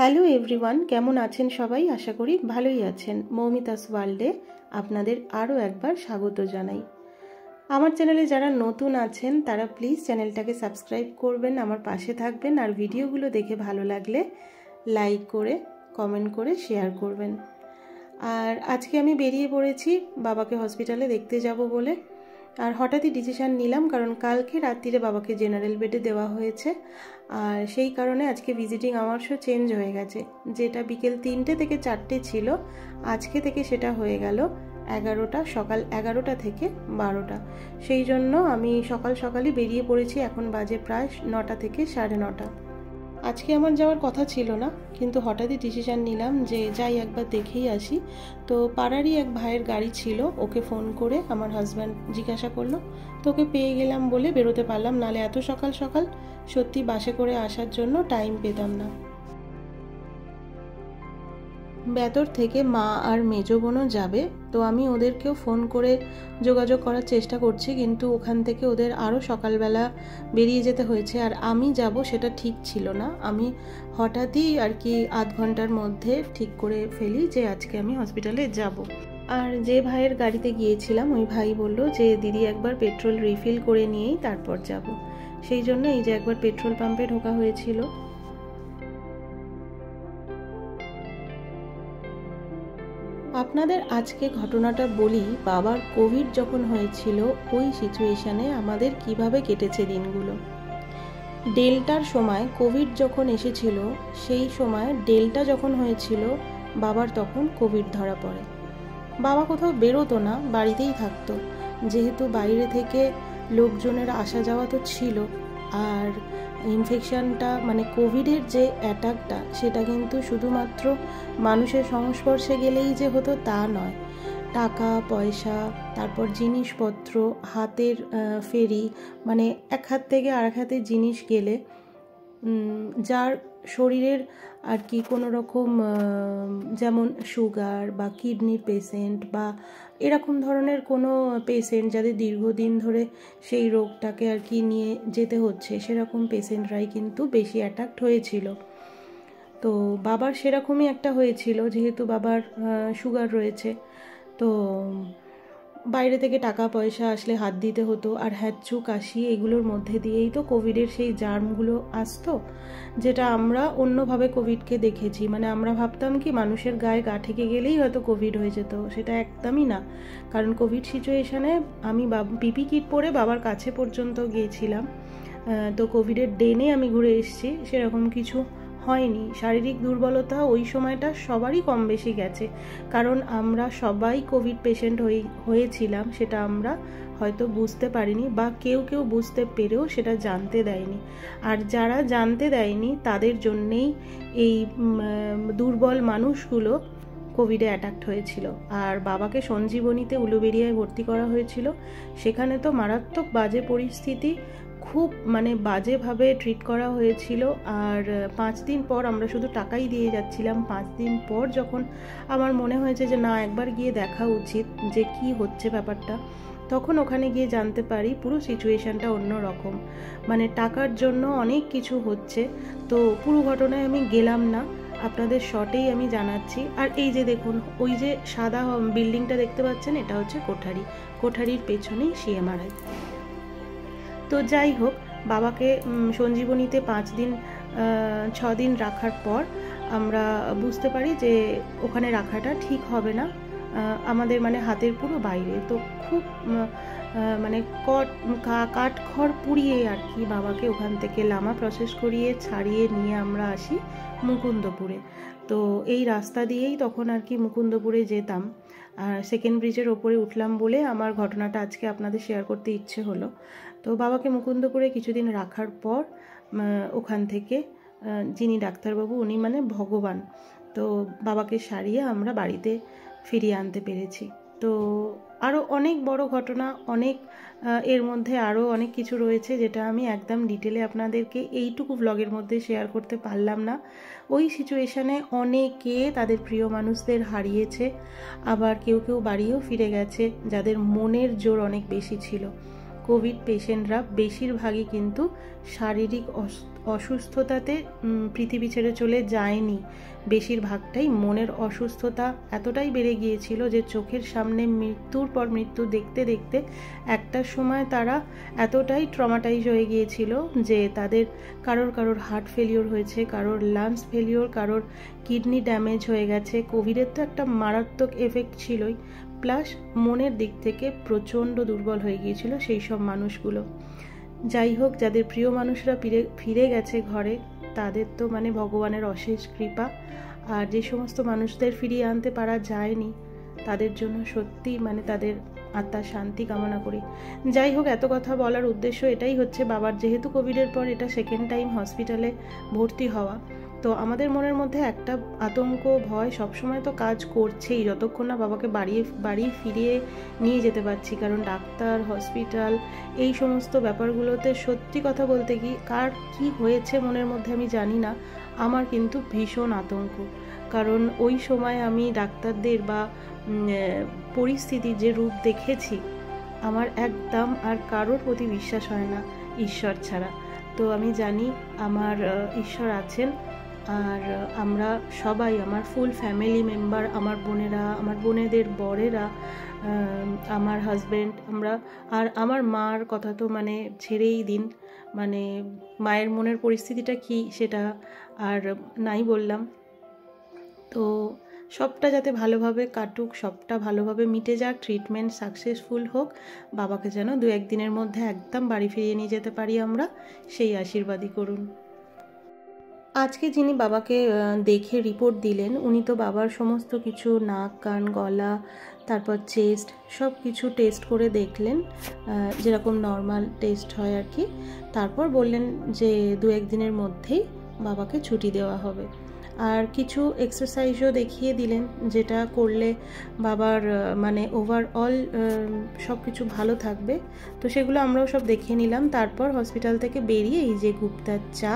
Hello everyone, কেমন আছেন সবাই? আশা করি ভালোই আছেন। মৌমিতাস ওয়ার্ল্ডে আপনাদের আরও একবার স্বাগত জানাই। আমার চ্যানেলে যারা নতুন আছেন তারা প্লিজ চ্যানেলটাকে সাবস্ক্রাইব করবেন, আমার পাশে থাকবেন, আর ভিডিওগুলো দেখে ভালো লাগলে লাইক করে কমেন্ট করে শেয়ার করবেন। আর আজকে আমি বেরিয়ে পড়েছি বাবাকে হসপিটালে দেখতে যাব বলে। আর হঠাৎই ডিসিশান নিলাম, কারণ কালকে রাত্রিরে বাবাকে জেনারেল বেডে দেওয়া হয়েছে, আর সেই কারণে আজকে ভিজিটিং আওয়ার্সও চেঞ্জ হয়ে গেছে। যেটা বিকেল 3টে থেকে 4টে ছিল, আজকে থেকে সেটা হয়ে গেল 11টা, সকাল 11টা থেকে 12টা। সেই জন্য আমি সকাল সকালই বেরিয়ে পড়েছি। এখন বাজে প্রায় 9টা থেকে 9:30। আজকে আমার যাওয়ার কথা ছিল না, কিন্তু হঠাৎই ডিসিশান নিলাম যে যাই একবার দেখেই আসি। তো পাড়ারই এক ভাইয়ের গাড়ি ছিল, ওকে ফোন করে আমার হাজব্যান্ড জিজ্ঞাসা করলো, তো ওকে পেয়ে গেলাম বলে বেরোতে পারলাম, নালে এত সকাল সকাল সত্যি বাসে করে আসার জন্য টাইম পেতাম না। বেতর থেকে মা আর মেজো বোনও যাবে, তো আমি ওদেরকেও ফোন করে যোগাযোগ করার চেষ্টা করছি, কিন্তু ওখান থেকে ওদের আরও সকালবেলা বেরিয়ে যেতে হয়েছে। আর আমি যাব সেটা ঠিক ছিল না, আমি হঠাৎই আর কি আধ ঘন্টার মধ্যে ঠিক করে ফেলি যে আজকে আমি হসপিটালে যাব। আর যে ভাইয়ের গাড়িতে গিয়েছিলাম ওই ভাই বলল যে দিদি একবার পেট্রোল রিফিল করে নিয়েই তারপর যাব। সেই জন্য এই যে একবার পেট্রোল পাম্পে ঢোকা হয়েছিল। আপনাদের আজকে ঘটনাটা বলি, বাবার কোভিড যখন হয়েছিল ওই সিচুয়েশানে আমাদের কিভাবে কেটেছে দিনগুলো। ডেল্টার সময় কোভিড যখন এসেছিল, সেই সময় ডেল্টা যখন হয়েছিল বাবার তখন কোভিড ধরা পড়ে। বাবা কোথাও বেরোতো না, বাড়িতেই থাকতো, যেহেতু বাইরে থেকে লোকজনের আসা যাওয়া তো ছিল। আর ইনফেকশানটা মানে কোভিডের যে অ্যাটাকটা, সেটা কিন্তু শুধুমাত্র মানুষের সংস্পর্শে গেলেই যে হতো তা নয়। টাকা পয়সা, তারপর জিনিসপত্র, হাতের ফেরি, মানে এক হাত থেকে আরেক হাতে জিনিস গেলে যার শরীরের আর কি কোনো রকম যেমন সুগার বা কিডনির পেশেন্ট বা এরকম ধরনের কোনো পেশেন্ট যাদের দীর্ঘদিন ধরে সেই রোগটাকে আর কি নিয়ে যেতে হচ্ছে, সেরকম পেশেন্টরাই কিন্তু বেশি অ্যাটাক্ট হয়েছিল। তো বাবার সেরকমই একটা হয়েছিল, যেহেতু বাবার সুগার রয়েছে, তো বাইরে থেকে টাকা পয়সা আসলে হাত দিতে হতো। আর হ্যাঁচু কাশি এগুলোর মধ্যে দিয়েই তো কোভিডের সেই জার্মগুলো আসতো, যেটা আমরা অন্যভাবে কোভিডকে দেখেছি। মানে আমরা ভাবতাম কি মানুষের গায়ে গা ঠেকে গেলেই হয়তো কোভিড হয়ে যেত, সেটা একদমই না। কারণ কোভিড সিচুয়েশানে আমি পিপি কিট পরে বাবার কাছে পর্যন্ত গিয়েছিলাম, তো কোভিডের ডেনে আমি ঘুরে এসেছি, সেরকম কিছু হয়নি। শারীরিক দুর্বলতা ওই সময়টা সবারই কম বেশি গেছে, কারণ আমরা সবাই কোভিড পেশেন্ট হয়েছিলাম, সেটা আমরা হয়তো বুঝতে পারিনি, বা কেউ কেউ বুঝতে পেরেও সেটা জানতে দেয়নি। আর যারা জানতে দেয়নি তাদের জন্যেই এই দুর্বল মানুষগুলো কোভিডে অ্যাটাক্ট হয়েছিল। আর বাবাকে সঞ্জীবনীতে উলুবেড়িয়ায় ভর্তি করা হয়েছিল, সেখানে তো মারাত্মক বাজে পরিস্থিতি, খুব মানে বাজেভাবে ট্রিট করা হয়েছিল। আর 5 দিন পর আমরা শুধু টাকাই দিয়ে যাচ্ছিলাম। 5 দিন পর যখন আমার মনে হয়েছে যে না, একবার গিয়ে দেখা উচিত যে কি হচ্ছে ব্যাপারটা, তখন ওখানে গিয়ে জানতে পারি পুরো সিচুয়েশানটা অন্য রকম। মানে টাকার জন্য অনেক কিছু হচ্ছে। তো পুরো ঘটনায় আমি গেলাম না, আপনাদের শর্টেই আমি জানাচ্ছি। আর এই যে দেখুন, ওই যে সাদা বিল্ডিংটা দেখতে পাচ্ছেন, এটা হচ্ছে কোঠারি, কোঠারির পেছনেই সিএমআরআই। তো যাই হোক, বাবাকে সঞ্জীবনীতে 6 দিন রাখার পর আমরা বুঝতে পারি যে ওখানে রাখাটা ঠিক হবে না, আমাদের মানে হাতের পুরো বাইরে। তো খুব মানে কাঠখড় পুড়িয়ে আর কি বাবাকে ওখান থেকে লামা প্রসেস করিয়ে ছাড়িয়ে নিয়ে আমরা আসি মুকুন্দপুরে। তো এই রাস্তা দিয়েই তখন আর কি মুকুন্দপুরে যেতাম। আর সেকেন্ড ব্রিজের ওপরে উঠলাম বলে আমার ঘটনাটা আজকে আপনাদের শেয়ার করতে ইচ্ছে হলো। তো বাবাকে মুকুন্দপুরে কিছুদিন রাখার পর ওখান থেকে যিনি ডাক্তারবাবু, উনি মানে ভগবান, তো বাবাকে সারিয়ে আমরা বাড়িতে ফিরিয়ে আনতে পেরেছি। তো আরও অনেক বড় ঘটনা, অনেক এর মধ্যে আরও অনেক কিছু রয়েছে, যেটা আমি একদম ডিটেলে আপনাদেরকে এইটুকু ব্লগের মধ্যে শেয়ার করতে পারলাম না। ওই সিচুয়েশানে অনেকে তাদের প্রিয় মানুষদের হারিয়েছে, আবার কেউ কেউ বাড়িও ফিরে গেছে, যাদের মনের জোর অনেক বেশি ছিল। কোভিড পেশেন্টরা বেশিরভাগই কিন্তু শারীরিক অসুস্থতাতে পৃথিবী ছেড়ে চলে যায়নি, বেশিরভাগটাই মনের অসুস্থতা এতটাই বেড়ে গিয়েছিল যে চোখের সামনে মৃত্যুর পর মৃত্যু দেখতে দেখতে একটা সময় তারা এতটাই ট্রমাটাইজ হয়ে গিয়েছিল যে তাদের কারোর হার্ট ফেলিওর হয়েছে, কারোর লাংস ফেলিওর, কারোর কিডনি ড্যামেজ হয়ে গেছে। কোভিডের তো একটা মারাত্মক এফেক্ট ছিলই, প্লাস মনের দিক থেকে প্রচণ্ড দুর্বল হয়ে গিয়েছিল সেই সব মানুষগুলো। যাই হোক, যাদের প্রিয় মানুষরা ফিরে গেছে ঘরে, তাদের তো মানে ভগবানের অশেষ কৃপা। আর যে সমস্ত মানুষদের ফিরিয়ে আনতে পারা যায়নি, তাদের জন্য সত্যি মানে তাদের আত্মার শান্তি কামনা করি। যাই হোক, এত কথা বলার উদ্দেশ্য এটাই হচ্ছে, বাবার যেহেতু কোভিডের পর এটা সেকেন্ড টাইম হসপিটালে ভর্তি হওয়া, তো আমাদের মনের মধ্যে একটা আতঙ্ক ভয় সবসময় তো কাজ করছেই যতক্ষণ না বাবাকে বাড়ি ফিরিয়ে নিয়ে যেতে পারছি। কারণ ডাক্তার, হসপিটাল, এই সমস্ত ব্যাপারগুলোতে সত্যি কথা বলতে কি কার কি হয়েছে মনের মধ্যে আমি জানি না, আমার কিন্তু ভীষণ আতঙ্ক। কারণ ওই সময় আমি ডাক্তারদের বা পরিস্থিতির যে রূপ দেখেছি, আমার একদম আর কারোর প্রতি বিশ্বাস হয় না ঈশ্বর ছাড়া। তো আমি জানি আমার ঈশ্বর আছেন, আর আমরা সবাই, আমার ফুল ফ্যামিলি মেম্বার, আমার বোনেরা, আমার বোনেদের বরেরা, আমার হাজব্যান্ড, আমরা আর আমার মার কথা তো মানে ছেড়েই দিন, মানে মায়ের মনের পরিস্থিতিটা কি সেটা আর নাই বললাম। তো সবটা যাতে ভালোভাবে কাটুক, সবটা ভালোভাবে মিটে যাক, ট্রিটমেন্ট সাকসেসফুল হোক, বাবাকে যেন 2-1 দিনের মধ্যে একদম বাড়ি ফিরিয়ে নিয়ে যেতে পারি আমরা, সেই আশীর্বাদই করুন। আজকে যিনি বাবাকে দেখে রিপোর্ট দিলেন, উনি তো বাবার সমস্ত কিছু নাক, কান, গলা, তারপর চেস্ট সব কিছু টেস্ট করে দেখলেন, যেরকম নর্মাল টেস্ট হয় আর কি। তারপর বললেন যে 2-1 দিনের মধ্যেই বাবাকে ছুটি দেওয়া হবে। আর কিছু এক্সারসাইজও দেখিয়ে দিলেন, যেটা করলে বাবার মানে ওভারঅল সব কিছু ভালো থাকবে। তো সেগুলো আমরাও সব দেখে নিলাম। তারপর হসপিটাল থেকে বেরিয়ে এই যে গুপ্তার চা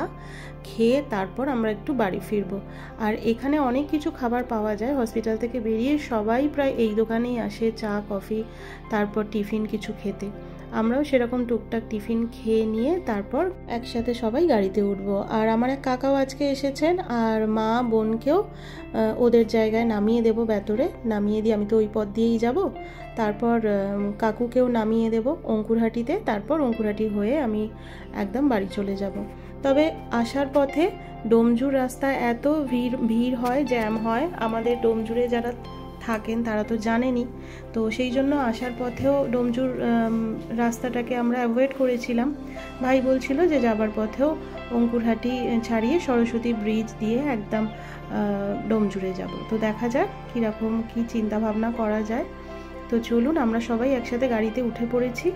খেয়ে তারপর আমরা একটু বাড়ি ফিরবো। আর এখানে অনেক কিছু খাবার পাওয়া যায়, হসপিটাল থেকে বেরিয়ে সবাই প্রায় এই দোকানেই আসে চা, কফি, তারপর টিফিন কিছু খেতে। আমরাও সেরকম টুকটাক টিফিন খেয়ে নিয়ে তারপর একসাথে সবাই গাড়িতে উঠবো। আর আমার এক কাকাও আজকে এসেছেন, আর মা বোনকেও ওদের জায়গায় নামিয়ে দেবো, ভেতরে নামিয়ে দিয়ে আমি তো ওই পথ দিয়েই যাব। তারপর কাকুকেও নামিয়ে দেব অঙ্কুরহাটিতে, তারপর অঙ্কুরহাটি হয়ে আমি একদম বাড়ি চলে যাব। তবে আসার পথে ডোমজুর রাস্তায় এত ভিড় হয়, জ্যাম হয়, আমাদের ডোমজুরে যারা থাকেন তারা তো জানেনই। তো সেই জন্য আসার পথেও ডোমজুর রাস্তাটাকে আমরা অ্যাভয়েড করেছিলাম। ভাই বলছিল যে যাবার পথেও অঙ্কুরহাটি ছাড়িয়ে সরস্বতী ব্রিজ দিয়ে একদম ডোমজুরে যাব। তো দেখা যাক কীরকম কী চিন্তাভাবনা করা যায়। তো চলুন, আমরা সবাই একসাথে গাড়িতে উঠে পড়েছি।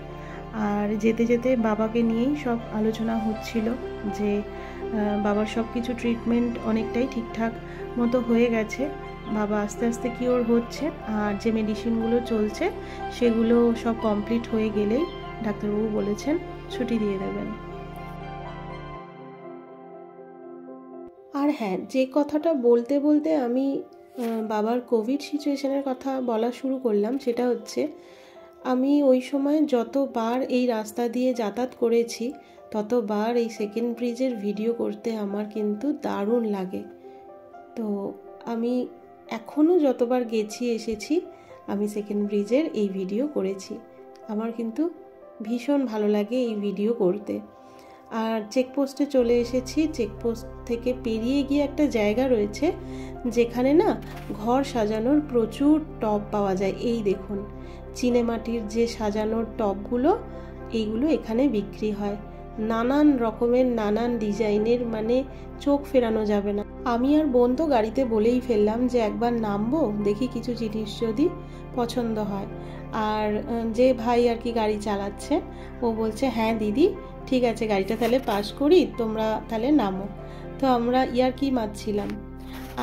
আর যেতে যেতে বাবাকে নিয়েই সব আলোচনা হচ্ছিল যে বাবার সব কিছু ট্রিটমেন্ট অনেকটাই ঠিকঠাক মতো হয়ে গেছে, বাবা আস্তে আস্তে কিওর হচ্ছে, আর যে মেডিসিনগুলো চলছে সেগুলো সব কমপ্লিট হয়ে গেলেই ডাক্তারবাবু বলেছেন ছুটি দিয়ে দেবেন। আর হ্যাঁ, যে কথাটা বলতে বলতে আমি বাবার কোভিড সিচুয়েশনের কথা বলা শুরু করলাম, সেটা হচ্ছে আমি ওই সময় যতবার এই রাস্তা দিয়ে যাতায়াত করেছি ততবার এই সেকেন্ড ব্রিজের ভিডিও করতে আমার কিন্তু দারুণ লাগে। তো আমি এখনও যতবার গেছি এসেছি আমি সেকেন্ড ব্রিজের এই ভিডিও করেছি, আমার কিন্তু ভীষণ ভালো লাগে এই ভিডিও করতে। আর চেকপোস্টে চলে এসেছি, চেকপোস্ট থেকে পেরিয়ে গিয়ে একটা জায়গা রয়েছে যেখানে না ঘর সাজানোর প্রচুর টব পাওয়া যায়। এই দেখুন, চিনেমাটির যে সাজানোর টবগুলো, এইগুলো এখানে বিক্রি হয়, নানান রকমের নানান ডিজাইনের, মানে চোখ ফেরানো যাবে না। আমি আর বোন তো গাড়িতে বলেই ফেললাম যে একবার নামবো, দেখি কিছু জিনিস যদি পছন্দ হয়। আর যে ভাই আর কি গাড়ি চালাচ্ছে ও বলছে হ্যাঁ দিদি ঠিক আছে, গাড়িটা তাহলে পাস করি, তোমরা তাহলে নামো। তো আমরা ইয়ার্কি মারছিলাম।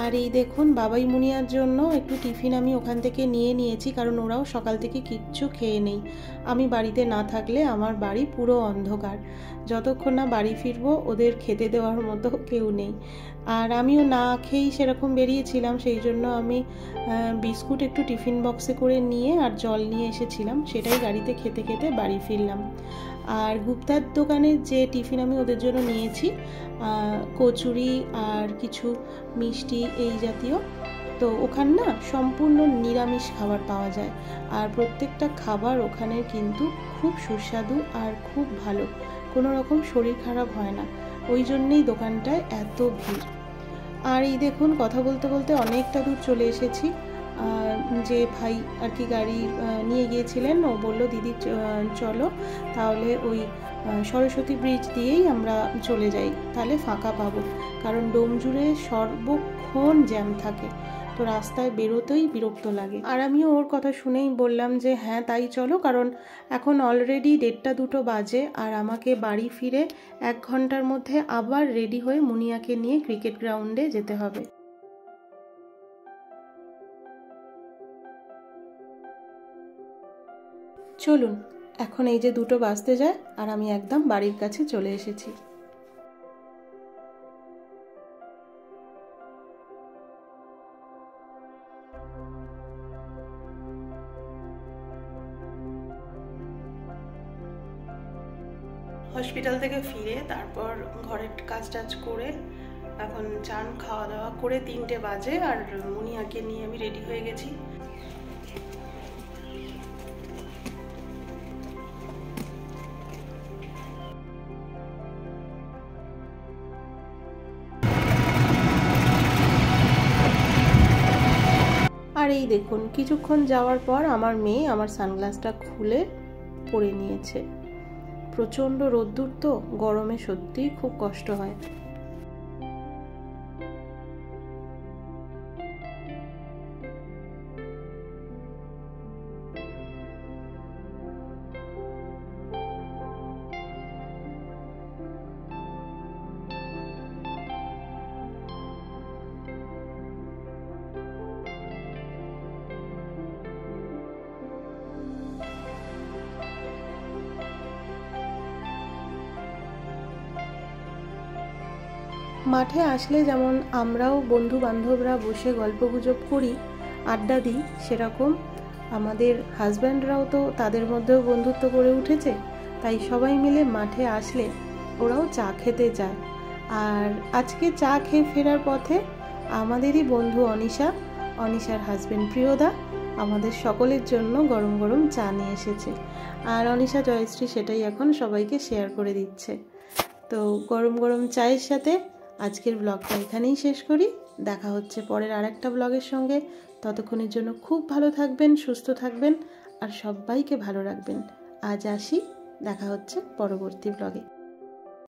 আর এই দেখুন বাবাই মুনিয়ার জন্য একটু টিফিন আমি ওখান থেকে নিয়েছি, কারণ ওরাও সকাল থেকে কিচ্ছু খেয়ে নেই। আমি বাড়িতে না থাকলে আমার বাড়ি পুরো অন্ধকার, যতক্ষণ না বাড়ি ফিরবো ওদের খেতে দেওয়ার মতো কেউ নেই। আর আমিও না খেয়েই সেরকম বেরিয়েছিলাম, সেই জন্য আমি বিস্কুট একটু টিফিন বক্সে করে নিয়ে আর জল নিয়ে এসেছিলাম, সেটাই গাড়িতে খেতে খেতে বাড়ি ফিরলাম। আর গুপ্তার দোকানে যে টিফিন আমি ওদের জন্য নিয়েছি, কচুরি আর কিছু মিষ্টি এই জাতীয়, তো ওখানে না সম্পূর্ণ নিরামিষ খাবার পাওয়া যায়। আর প্রত্যেকটা খাবার ওখানে কিন্তু খুব সুস্বাদু আর খুব ভালো, কোনো রকম শরীর খারাপ হয় না, ওই জন্যেই দোকানটায় এত ভিড়। আর এই দেখুন কথা বলতে বলতে অনেকটা দূর চলে এসেছি। যে ভাই আর কি গাড়ি নিয়ে গিয়েছিলেন, ও বললো দিদি চলো তাহলে ওই সরস্বতী ব্রিজ দিয়েই আমরা চলে যাই, তাহলে ফাঁকা পাবো, কারণ ডোমজুড়ে সর্বক্ষণ জ্যাম থাকে, তো রাস্তায় বেরোতেই বিরক্ত লাগে। আর আমিও ওর কথা শুনেই বললাম যে হ্যাঁ তাই চলো, কারণ এখন অলরেডি 1:30-2 বাজে, আর আমাকে বাড়ি ফিরে 1 ঘন্টার মধ্যে আবার রেডি হয়ে মুনিয়াকে নিয়ে ক্রিকেট গ্রাউন্ডে যেতে হবে। চলুন, এখন এই যে 2টো বাজতে যায় আর আমি একদম বাড়ির কাছে চলে এসেছি। হসপিটাল থেকে ফিরে তারপর ঘরের কাজ টাজ করে এখন চান খাওয়া দাওয়া করে 3টে বাজে, আর মুনিয়াকে নিয়ে আমি রেডি হয়ে গেছি। আর এই দেখুন কিছুক্ষণ যাওয়ার পর আমার মেয়ে আমার সানগ্লাসটা খুলে পরে নিয়েছে। প্রচণ্ড রোদ্দুর, তো গরমে সত্যিই খুব কষ্ট হয়। মাঠে আসলে যেমন আমরাও বন্ধু বান্ধবরা বসে গল্পগুজব করি, আড্ডা দিই, সেরকম আমাদের হাজব্যান্ডরাও তো তাদের মধ্যেও বন্ধুত্ব গড়ে উঠেছে, তাই সবাই মিলে মাঠে আসলে ওরাও চা খেতে যায়। আর আজকে চা খেয়ে ফেরার পথে আমাদেরই বন্ধু অনিশার হাজব্যান্ড প্রিয়দা আমাদের সকলের জন্য গরম গরম চা নিয়ে এসেছে, আর অনিশা জয়শ্রী সেটাই এখন সবাইকে শেয়ার করে দিচ্ছে। তো গরম গরম চায়ের সাথে আজকের ব্লগটা এখানেই শেষ করি। দেখা হচ্ছে পরের আরেকটা ব্লগের সঙ্গে। ততক্ষণের জন্য খুব ভালো থাকবেন, সুস্থ থাকবেন আর সবাইকে ভালো রাখবেন। আজ আসি, দেখা হচ্ছে পরবর্তী ব্লগে।